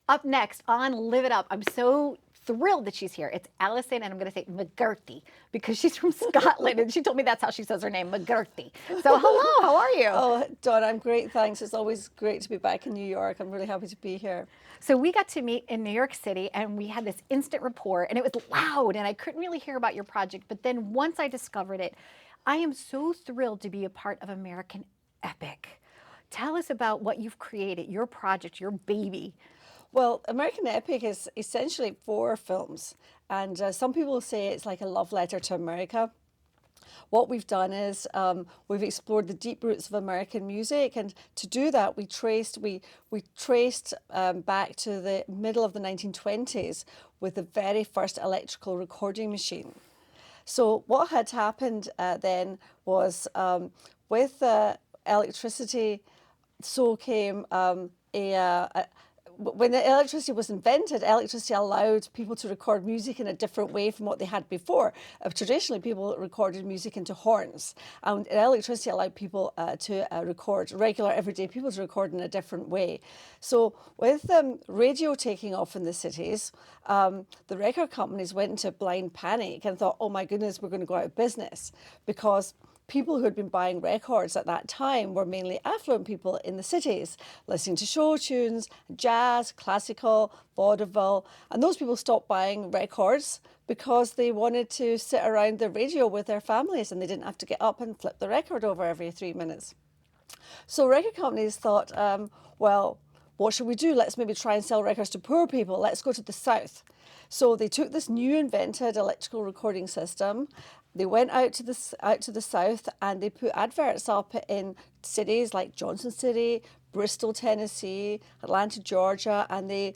Up next on Live It Up, I'm so thrilled that she's here. It's Allison, and I'm going to say McGourty because she's from Scotland, and she told me that's how she says her name, McGourty. So hello, how are you? Oh, Donna, I'm great, thanks. It's always great to be back in New York. I'm really happy to be here. So we got to meet in New York City, and we had this instant rapport, and it was loud, and I couldn't really hear about your project. But then once I discovered it, I am so thrilled to be a part of American Epic. Tell us about what you've created, your project, your baby. Well, American Epic is essentially 4 films, and some people say it's like a love letter to America. What we've done is we've explored the deep roots of American music, and to do that, we traced back to the middle of the 1920s with the very first electrical recording machine. So what had happened then was with electricity, so came when the electricity was invented, electricity allowed people to record music in a different way from what they had before. Traditionally, people recorded music into horns, and electricity allowed people to record, regular everyday people to record in a different way. So with radio taking off in the cities, the record companies went into blind panic and thought, oh my goodness, we're going to go out of business, because people who had been buying records at that time were mainly affluent people in the cities, listening to show tunes, jazz, classical, vaudeville, and those people stopped buying records because they wanted to sit around the radio with their families and they didn't have to get up and flip the record over every 3 minutes. So record companies thought, well, what should we do? Let's maybe try and sell records to poor people. Let's go to the South. So they took this new invented electrical recording system. They went out to the South and they put adverts up in cities like Johnson City, Bristol, Tennessee, Atlanta, Georgia, and they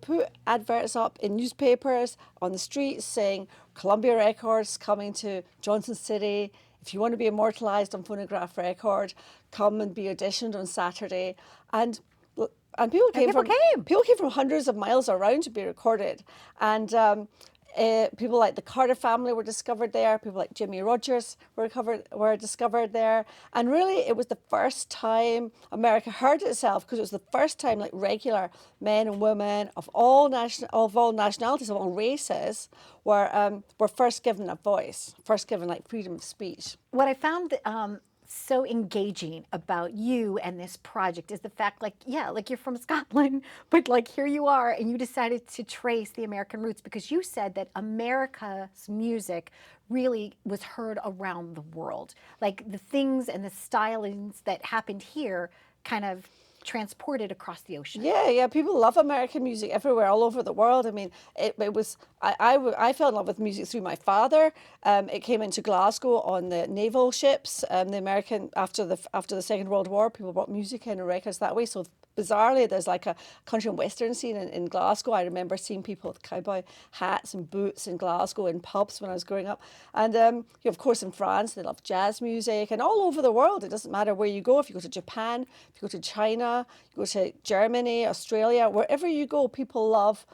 put adverts up in newspapers on the streets saying Columbia Records coming to Johnson City. If you want to be immortalized on phonograph record, come and be auditioned on Saturday. And people came from hundreds of miles around to be recorded. And people like the Carter family were discovered there. People like Jimmy Rogers were discovered there. And really, it was the first time America heard itself, because it was the first time like regular men and women of all nationalities, of all races, were first given a voice, first given like freedom of speech. What I found so engaging about you and this project is the fact, like, yeah, like you're from Scotland, but like here you are and you decided to trace the American roots, because you said that America's music really was heard around the world. Like the things and the stylings that happened here kind of transported across the ocean. Yeah. People love American music everywhere, all over the world. I mean, it was. I fell in love with music through my father. It came into Glasgow on the naval ships. The American after the Second World War, people brought music in and records that way. So bizarrely, there's like a country and western scene in Glasgow. I remember seeing people with cowboy hats and boots in Glasgow in pubs when I was growing up. And of course, in France, they love jazz music, and all over the world. It doesn't matter where you go. If you go to Japan, if you go to China, you go to Germany, Australia, wherever you go, people love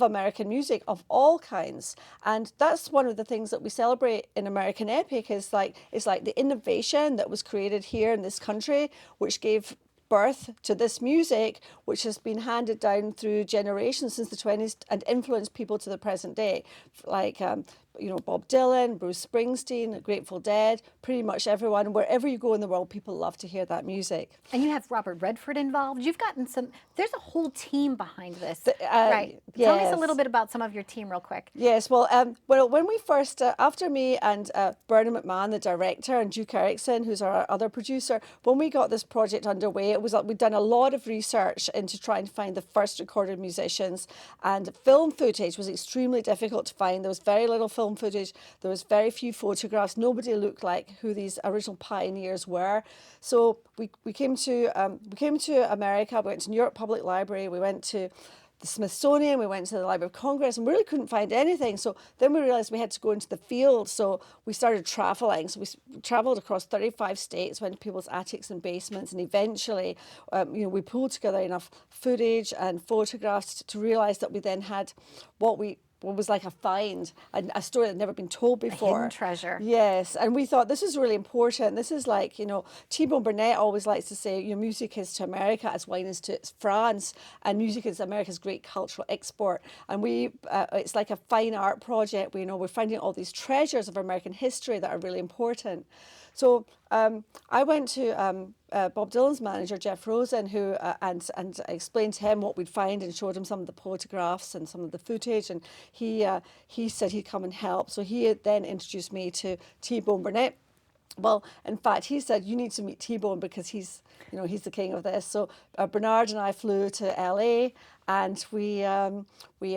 American music of all kinds. And that's one of the things that we celebrate in American Epic, is like the innovation that was created here in this country, which gave birth to this music, which has been handed down through generations since the 20s and influenced people to the present day, like Bob Dylan, Bruce Springsteen, Grateful Dead, pretty much everyone. Wherever you go in the world, people love to hear that music. And you have Robert Redford involved. You've gotten there's a whole team behind this, right? Yes. Tell us a little bit about some of your team real quick. Yes, well, when we first, after me and Bernard McMahon, the director, and Duke Erickson, who's our other producer, when we got this project underway, it was like we'd done a lot of research into trying to find the first recorded musicians, and film footage was extremely difficult to find. There was very little film footage. There was very few photographs. Nobody looked like who these original pioneers were. So we came to America. We went to New York Public Library. We went to the Smithsonian, we went to the Library of Congress and really couldn't find anything. So then we realized we had to go into the field. So we started traveling. So we traveled across 35 states, went to people's attics and basements, and eventually, we pulled together enough footage and photographs to realize that we then had what we what was like a find, a story that had never been told before. hidden treasure. Yes, and we thought this is really important. This is like, T-Bone Burnett always likes to say, music is to America as wine is to France, and music is America's great cultural export. And it's like a fine art project. We're finding all these treasures of American history that are really important. So I went to Bob Dylan's manager, Jeff Rosen, who and explained to him what we'd find and showed him some of the photographs and some of the footage, and he said he'd come and help. So he then introduced me to T-Bone Burnett. Well, in fact, he said, you need to meet T-Bone because he's the king of this. So Bernard and I flew to LA, and we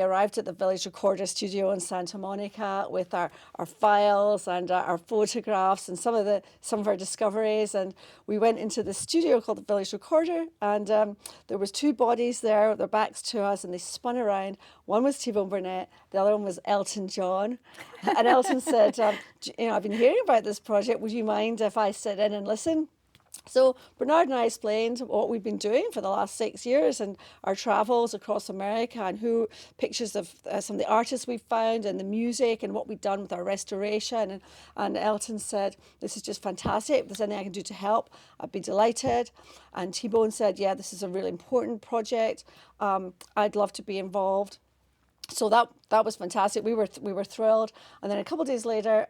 arrived at the Village Recorder studio in Santa Monica with our files and our photographs and some of our discoveries. And we went into the studio called the Village Recorder, and there was two bodies there with their backs to us, and they spun around. One was T-Bone Burnett, the other one was Elton John. And Elton said, I've been hearing about this project. Would you mind if I sit in and listen? So Bernard and I explained what we've been doing for the last 6 years and our travels across America, and pictures of some of the artists we've found and the music and what we've done with our restoration. And Elton said, this is just fantastic. If there's anything I can do to help, I'd be delighted. And T-Bone said, yeah, this is a really important project. I'd love to be involved. So that was fantastic. We were thrilled. And then a couple of days later,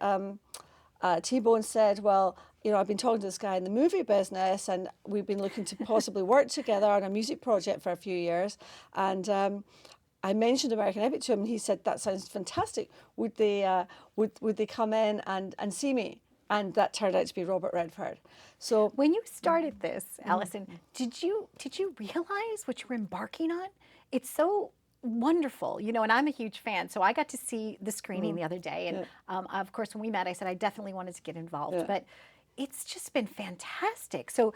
T-Bone said, well, I've been talking to this guy in the movie business, and we've been looking to possibly work together on a music project for a few years. And I mentioned American Epic to him, and he said, that sounds fantastic. Would they come in and see me? And that turned out to be Robert Redford. So when you started this, Allison, did you realize what you were embarking on? It's so wonderful, and I'm a huge fan. So I got to see the screening the other day, and of course, when we met, I said I definitely wanted to get involved. But it's just been fantastic. So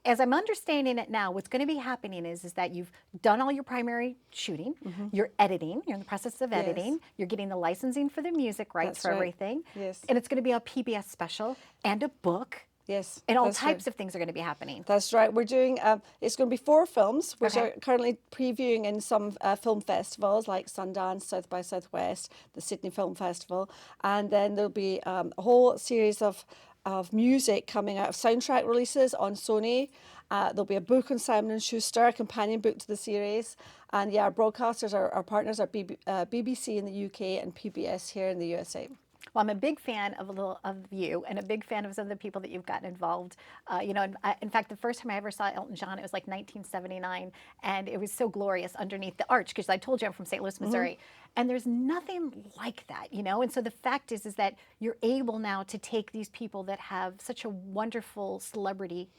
as I'm understanding it now, what's going to be happening is that you've done all your primary shooting, you're editing, you're in the process of editing, you're getting the licensing for the music rights for everything, and it's going to be a PBS special and a book. Yes. And all types of things are going to be happening. That's right. We're doing, it's going to be 4 films, which are currently previewing in some film festivals like Sundance, South by Southwest, the Sydney Film Festival. And then there'll be a whole series of music coming out of soundtrack releases on Sony. There'll be a book on Simon & Schuster, a companion book to the series. And our broadcasters, our partners are BBC in the UK and PBS here in the USA. Well, I'm a big fan of you, and a big fan of some of the people that you've gotten involved. In fact, the first time I ever saw Elton John, it was like 1979, and it was so glorious underneath the arch, because I told you I'm from St. Louis, Missouri, and there's nothing like that, And so the fact is that you're able now to take these people that have such a wonderful celebrity,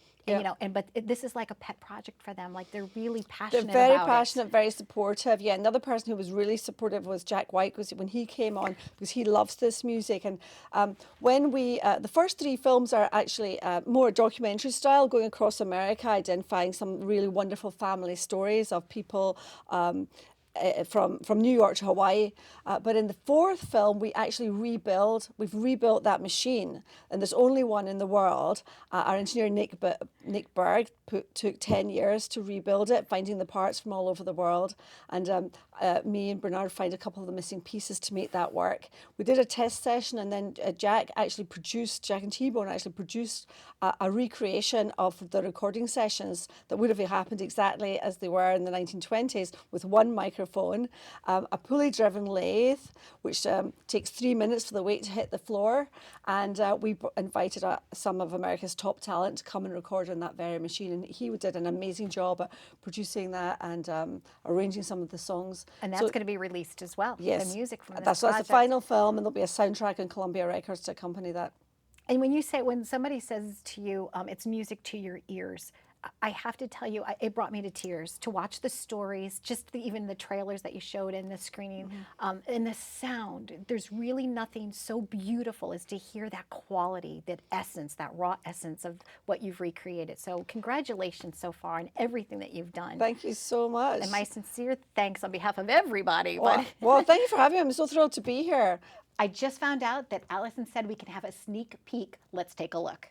but this is like a pet project for them. Like they're really passionate about it. They're very passionate, very supportive. Yeah, another person who was really supportive was Jack White, when he came on, because he loves this music. And when the first 3 films are actually more documentary style, going across America, identifying some really wonderful family stories of people from New York to Hawaii. But in the 4th film, we've rebuilt that machine, and there's only one in the world. Our engineer, Nick Berg, took 10 years to rebuild it, finding the parts from all over the world. And me and Bernard found a couple of the missing pieces to make that work. We did a test session, and then Jack and T-Bone actually produced a recreation of the recording sessions that would have happened exactly as they were in the 1920s, with one microphone, a pulley-driven lathe, which takes 3 minutes for the weight to hit the floor. And we invited some of America's top talent to come and record on that very machine. And he did an amazing job at producing that and arranging some of the songs. And that's going to be released as well. Yes. The music from this That's the final film, and there'll be a soundtrack on Columbia Records to accompany that. And when somebody says to you, it's music to your ears, I have to tell you, it brought me to tears to watch the stories, even the trailers that you showed in the screening, and the sound. There's really nothing so beautiful as to hear that quality, that essence, that raw essence of what you've recreated. So congratulations so far on everything that you've done. Thank you so much. And my sincere thanks on behalf of everybody. Well, thank you for having me. I'm so thrilled to be here. I just found out that Allison said we can have a sneak peek. Let's take a look.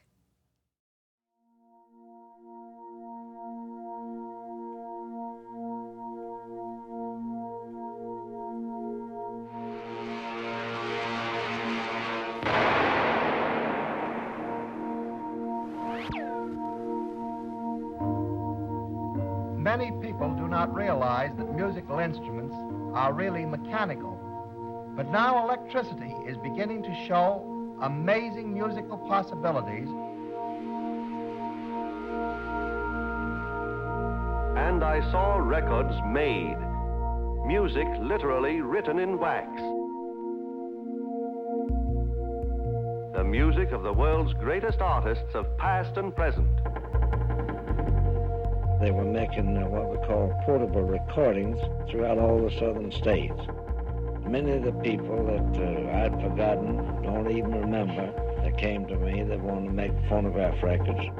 many people do not realize that musical instruments are really mechanical. But now electricity is beginning to show amazing musical possibilities. And I saw records made, music literally written in wax. The music of the world's greatest artists of past and present. They were making what we call portable recordings throughout all the southern states. Many of the people that I'd forgotten, don't even remember, that came to me, they wanted to make phonograph records.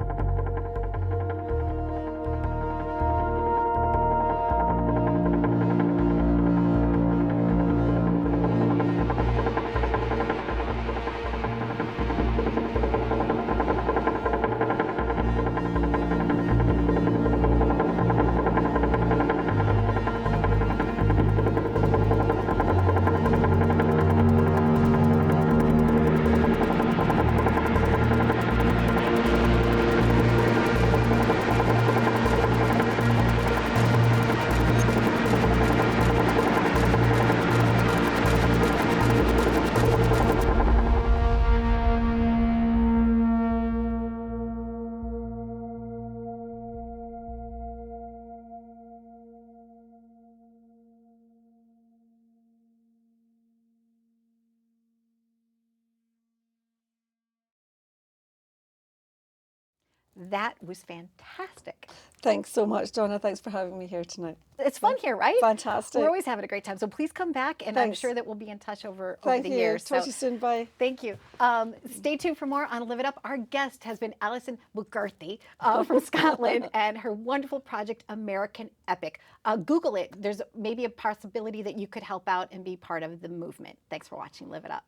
That was fantastic. Thanks so much, Donna. Thanks for having me here tonight. It's fun here, right? Fantastic. We're always having a great time. So please come back, and I'm Thanks. sure that we'll be in touch over Thank the you. years. Talk to you soon. Bye. Thank you. Stay tuned for more on Live It Up. Our guest has been Allison McGourty from Scotland and her wonderful project, American Epic. Google it. There's maybe a possibility that you could help out and be part of the movement. Thanks for watching Live It Up.